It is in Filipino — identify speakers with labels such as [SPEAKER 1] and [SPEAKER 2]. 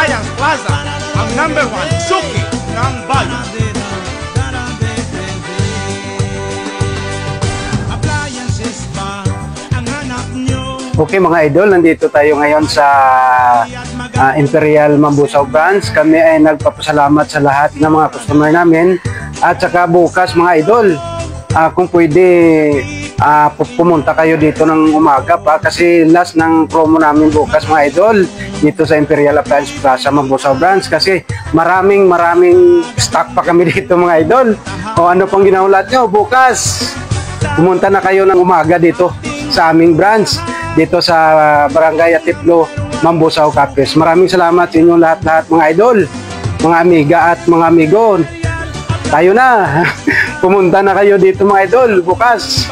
[SPEAKER 1] Alliance Plaza, ang #1 suki ng bayan.
[SPEAKER 2] Okay mga idol, nandito tayo ngayon sa Imperial Mambusaw Branch. Kami ay nagpapasalamat sa lahat ng mga customer namin. At saka bukas mga idol, kung pwede pumunta kayo dito ng umaga pa kasi last ng promo namin bukas mga idol dito sa Imperial Appliance Plaza Mambusaw Branch kasi maraming stock pa kami dito mga idol. O ano pang ginaulat nyo bukas, pumunta na kayo ng umaga dito sa aming branch dito sa Barangay Atiplo, Mambusaw, Capiz. Maraming salamat sa inyo lahat mga idol, mga amiga at mga amigo. Tayo na. Pumunta na kayo dito mga idol bukas.